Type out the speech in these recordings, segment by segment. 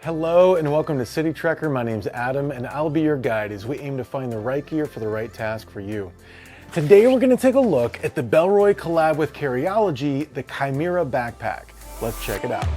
Hello and welcome to City Trekker. My name's Adam and I'll be your guide as we aim to find the right gear for the right task for you. Today we're going to take a look at the Bellroy collab with Carryology, the Chimera Backpack. Let's check it out.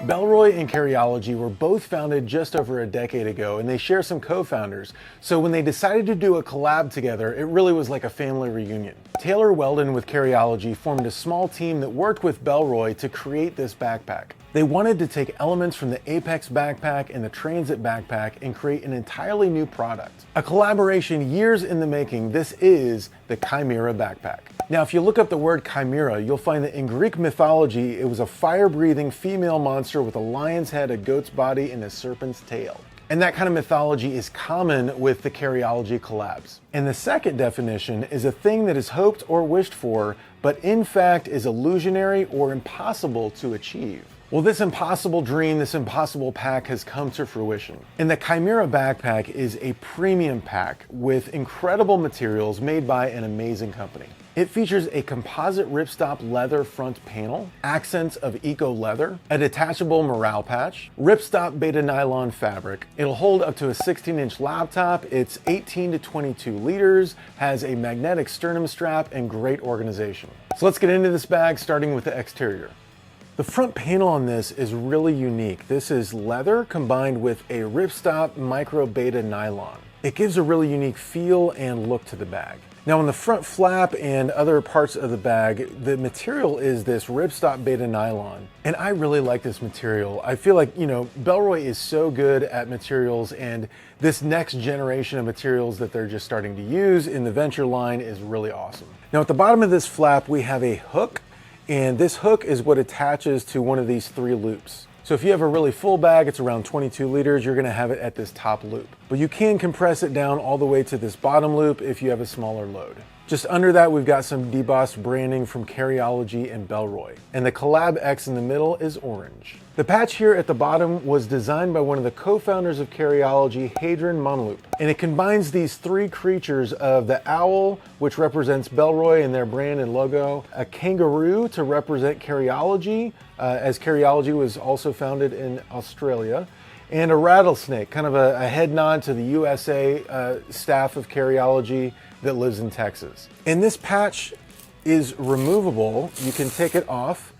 Bellroy and Carryology were both founded just over a decade ago, and they share some co-founders. So when they decided to do a collab together, it really was like a family reunion. Taylor Weldon with Carryology formed a small team that worked with Bellroy to create this backpack. They wanted to take elements from the Apex backpack and the Transit backpack and create an entirely new product. A collaboration years in the making, this is the Chimera Backpack. Now, if you look up the word chimera, you'll find that in Greek mythology, it was a fire-breathing female monster with a lion's head, a goat's body, and a serpent's tail. And that kind of mythology is common with the Carryology collabs. And the second definition is a thing that is hoped or wished for, but in fact is illusionary or impossible to achieve. Well, this impossible dream, this impossible pack has come to fruition. And the Chimera Backpack is a premium pack with incredible materials made by an amazing company. It features a composite ripstop leather front panel, accents of ECCO Leather, a detachable morale patch, ripstop Baida nylon fabric. It'll hold up to a 16-inch laptop. It's 18 to 22 liters, has a magnetic sternum strap, and great organization. So let's get into this bag, starting with the exterior. The front panel on this is really unique. This is leather combined with a ripstop micro Baida nylon. It gives a really unique feel and look to the bag. Now on the front flap and other parts of the bag, the material is this ripstop Baida nylon. And I really like this material. I feel like, Bellroy is so good at materials, and this next generation of materials that they're just starting to use in the Venture line is really awesome. Now at the bottom of this flap, we have a hook, and this hook is what attaches to one of these 3 loops. So if you have a really full bag, it's around 22 liters, you're gonna have it at this top loop. But you can compress it down all the way to this bottom loop if you have a smaller load. Just under that, we've got some debossed branding from Carryology and Bellroy. And the collab X in the middle is orange. The patch here at the bottom was designed by one of the co-founders of Carryology, Hadron Monloop. And it combines these 3 creatures of the owl, which represents Bellroy and their brand and logo, a kangaroo to represent Carryology, as Carryology was also founded in Australia, and a rattlesnake, kind of a head nod to the USA staff of Carryology that lives in Texas. And this patch is removable. You can take it off,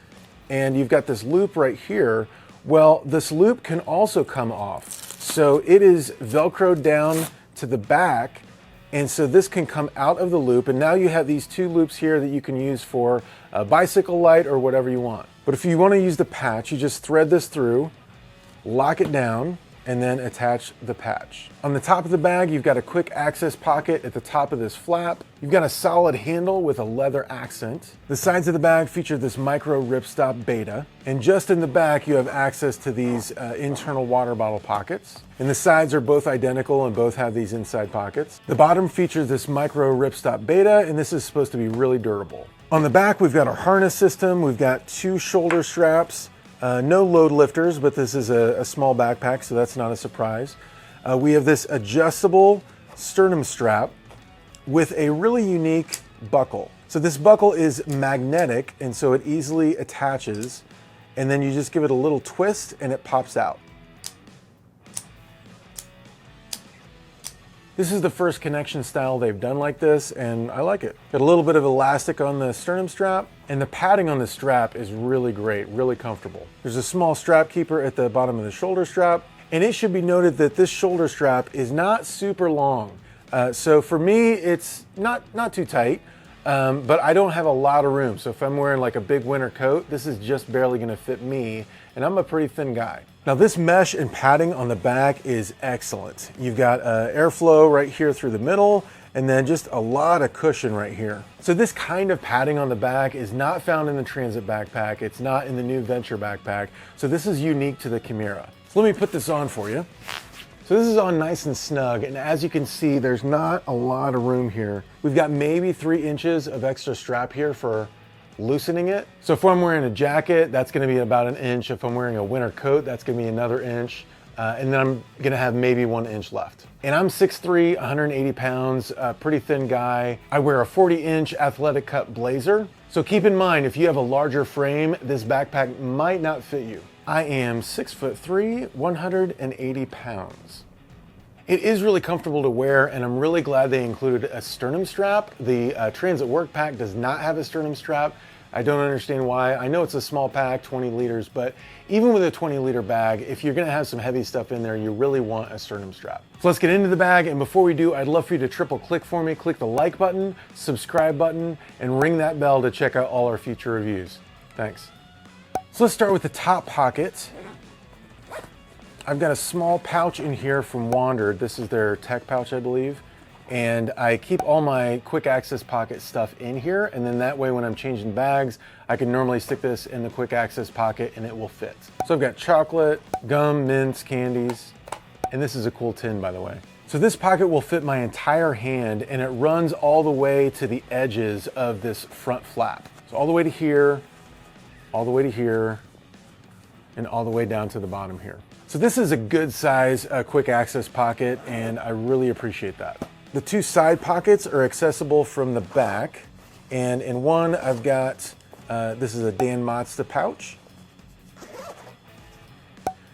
and you've got this loop right here. Well, this loop can also come off. So it is Velcroed down to the back, and so this can come out of the loop, and now you have these 2 loops here that you can use for a bicycle light or whatever you want. But if you want to use the patch, you just thread this through, lock it down, and then attach the patch. On the top of the bag, you've got a quick access pocket at the top of this flap. You've got a solid handle with a leather accent. The sides of the bag feature this micro ripstop Baida. And just in the back, you have access to these internal water bottle pockets. And the sides are both identical and both have these inside pockets. The bottom features this micro ripstop Baida, and this is supposed to be really durable. On the back, we've got our harness system. We've got 2 shoulder straps. No load lifters, but this is a small backpack, so that's not a surprise. We have this adjustable sternum strap with a really unique buckle. So this buckle is magnetic, and so it easily attaches, and then you just give it a little twist and it pops out. This is the first connection style they've done like this, and I like it. Got a little bit of elastic on the sternum strap, and the padding on the strap is really great, really comfortable. There's a small strap keeper at the bottom of the shoulder strap, and it should be noted that this shoulder strap is not super long. So for me, it's not too tight, but I don't have a lot of room. So if I'm wearing like a big winter coat, this is just barely gonna fit me, and I'm a pretty thin guy. Now this mesh and padding on the back is excellent. You've got airflow right here through the middle, and then just a lot of cushion right here. So this kind of padding on the back is not found in the Transit backpack. It's not in the new Venture backpack. So this is unique to the Chimera. So let me put this on for you. So this is on nice and snug, and as you can see, there's not a lot of room here. We've got maybe 3 inches of extra strap here for loosening it. So if I'm wearing a jacket, that's gonna be about 1 inch. If I'm wearing a winter coat, that's gonna be another inch. And then I'm gonna have maybe 1 inch left. And I'm 6'3", 180 pounds, a pretty thin guy. I wear a 40-inch athletic cut blazer. So keep in mind, if you have a larger frame, this backpack might not fit you. I am 6'3", 180 pounds. It is really comfortable to wear, and I'm really glad they included a sternum strap. The Transit Work Pack does not have a sternum strap. I don't understand why. I know it's a small pack, 20 liters, but even with a 20-liter bag, if you're gonna have some heavy stuff in there, you really want a sternum strap. So let's get into the bag, and before we do, I'd love for you to triple click for me. Click the like button, subscribe button, and ring that bell to check out all our future reviews. Thanks. So let's start with the top pocket. I've got a small pouch in here from Wandered. This is their tech pouch, I believe. And I keep all my quick access pocket stuff in here, and then that way when I'm changing bags, I can normally stick this in the quick access pocket and it will fit. So I've got chocolate, gum, mints, candies, and this is a cool tin, by the way. So this pocket will fit my entire hand, and it runs all the way to the edges of this front flap. So all the way to here, all the way to here, and all the way down to the bottom here. So this is a good size quick access pocket, and I really appreciate that. The two side pockets are accessible from the back, and in one I've got, this is a Dan Mazda pouch.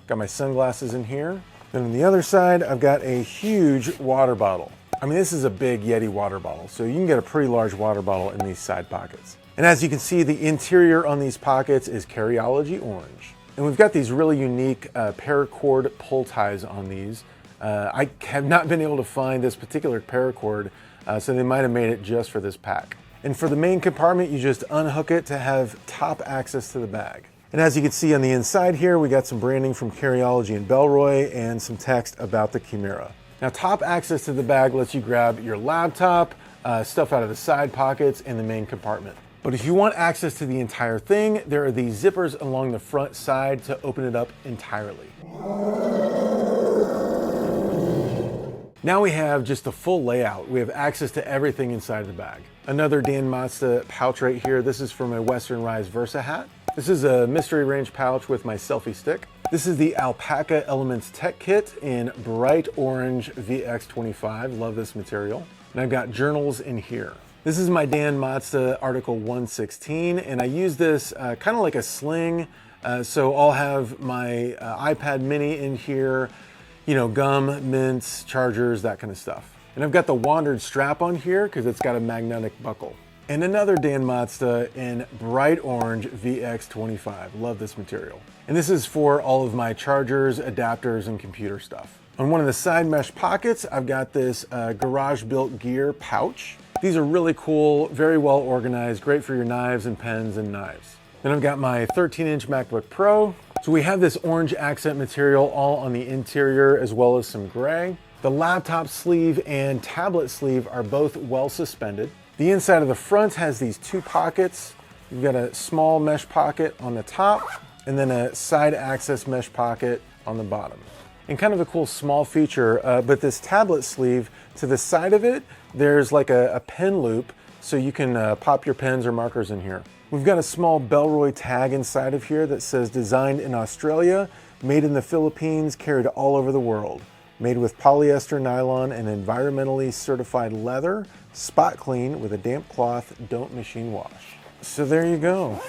Got my sunglasses in here. Then on the other side, I've got a huge water bottle. I mean, this is a big Yeti water bottle, so you can get a pretty large water bottle in these side pockets. And as you can see, the interior on these pockets is Carryology orange. And we've got these really unique paracord pull ties on these. I have not been able to find this particular paracord, so they might have made it just for this pack. And for the main compartment, you just unhook it to have top access to the bag. And as you can see on the inside here, we got some branding from Carryology and Bellroy and some text about the Chimera. Now, top access to the bag lets you grab your laptop, stuff out of the side pockets, and the main compartment. But if you want access to the entire thing, there are these zippers along the front side to open it up entirely. Now we have just the full layout. We have access to everything inside the bag. Another Dan Mazda pouch right here. This is for my Western Rise Versa hat. This is a mystery range pouch with my selfie stick. This is the Alpaca Elements Tech Kit in bright orange VX25. Love this material. And I've got journals in here. This is my Dan Mazda Article 116, and I use this kind of like a sling. So I'll have my iPad mini in here, you know, gum, mints, chargers, that kind of stuff. And I've got the Wandered strap on here because it's got a magnetic buckle. And another Dan Mazda in bright orange VX25. Love this material. And this is for all of my chargers, adapters, and computer stuff. On one of the side mesh pockets, I've got this garage built gear pouch. These are really cool, very well organized, great for your knives and pens and knives. Then I've got my 13-inch MacBook Pro. So we have this orange accent material all on the interior as well as some gray. The laptop sleeve and tablet sleeve are both well suspended. The inside of the front has these two pockets. You've got a small mesh pocket on the top and then a side access mesh pocket on the bottom. And kind of a cool small feature, but this tablet sleeve, to the side of it, there's like a pen loop so you can pop your pens or markers in here. We've got a small Bellroy tag inside of here that says designed in Australia, made in the Philippines, carried all over the world. Made with polyester, nylon, and environmentally certified leather, spot clean with a damp cloth, don't machine wash. So there you go.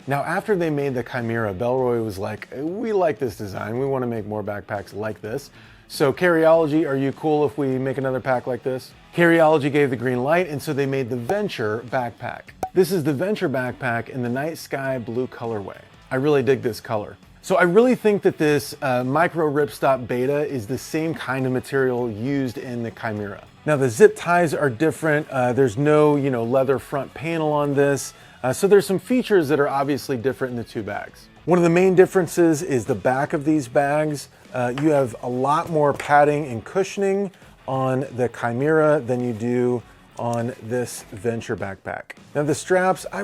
Now, after they made the Chimera, Bellroy was like, we like this design. We want to make more backpacks like this. So Carryology, are you cool if we make another pack like this? Carryology gave the green light, and so they made the Venture backpack. This is the Venture backpack in the night sky blue colorway. I really dig this color. So I really think that this micro ripstop Baida is the same kind of material used in the Chimera. Now the zip ties are different. There's no, leather front panel on this. So there's some features that are obviously different in the two bags. One of the main differences is the back of these bags. You have a lot more padding and cushioning on the Chimera than you do on this Venture backpack. Now the straps, I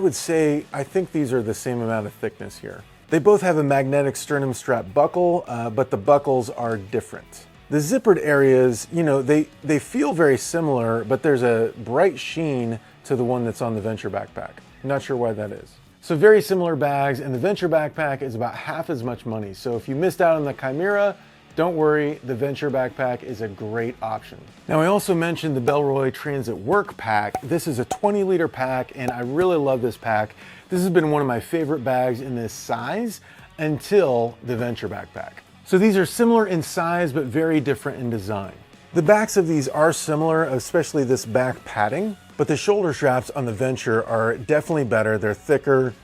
think these are the same amount of thickness here. They both have a magnetic sternum strap buckle, but the buckles are different. The zippered areas, they feel very similar, but there's a bright sheen to the one that's on the Venture backpack. Not sure why that is. So very similar bags, and the Venture backpack is about half as much money. So if you missed out on the Chimera, don't worry, the Venture backpack is a great option. Now I also mentioned the Bellroy Transit Work Pack. This is a 20-liter pack, and I really love this pack. This has been one of my favorite bags in this size until the Venture backpack. So these are similar in size, but very different in design. The backs of these are similar, especially this back padding, but the shoulder straps on the Venture are definitely better. They're thicker,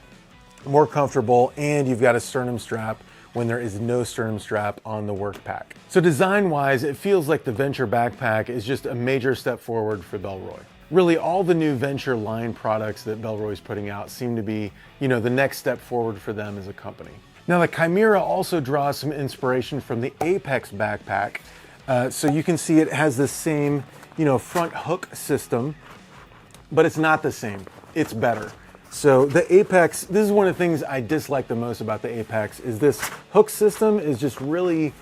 more comfortable, and you've got a sternum strap when there is no sternum strap on the Work Pack. So design-wise, it feels like the Venture backpack is just a major step forward for Bellroy. Really, all the new Venture line products that Bellroy's putting out seem to be, the next step forward for them as a company. Now, the Chimera also draws some inspiration from the Apex backpack. So you can see it has the same, front hook system, but it's not the same. It's better. So the Apex, this is one of the things I dislike the most about the Apex, is this hook system is just really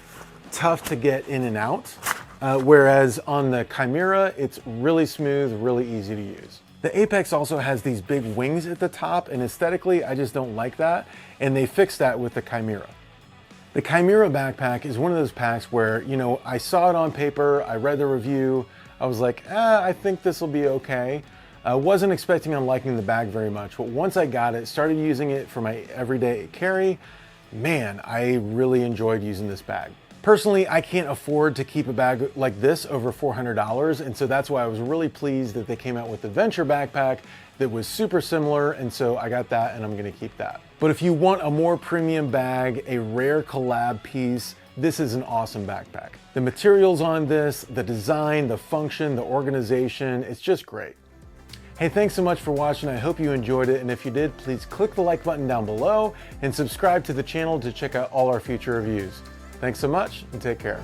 tough to get in and out. Whereas on the Chimera, it's really smooth, really easy to use. The Apex also has these big wings at the top, and aesthetically, I just don't like that. And they fixed that with the Chimera. The Chimera backpack is one of those packs where, I saw it on paper, I read the review, I was like, I think this will be okay. I wasn't expecting on liking the bag very much, but once I got it, started using it for my everyday carry, man, I really enjoyed using this bag. Personally, I can't afford to keep a bag like this over $400, and so that's why I was really pleased that they came out with the Venture backpack that was super similar, and so I got that and I'm gonna keep that. But if you want a more premium bag, a rare collab piece, this is an awesome backpack. The materials on this, the design, the function, the organization, it's just great. Hey, thanks so much for watching. I hope you enjoyed it, and if you did, please click the like button down below and subscribe to the channel to check out all our future reviews. Thanks so much, and take care.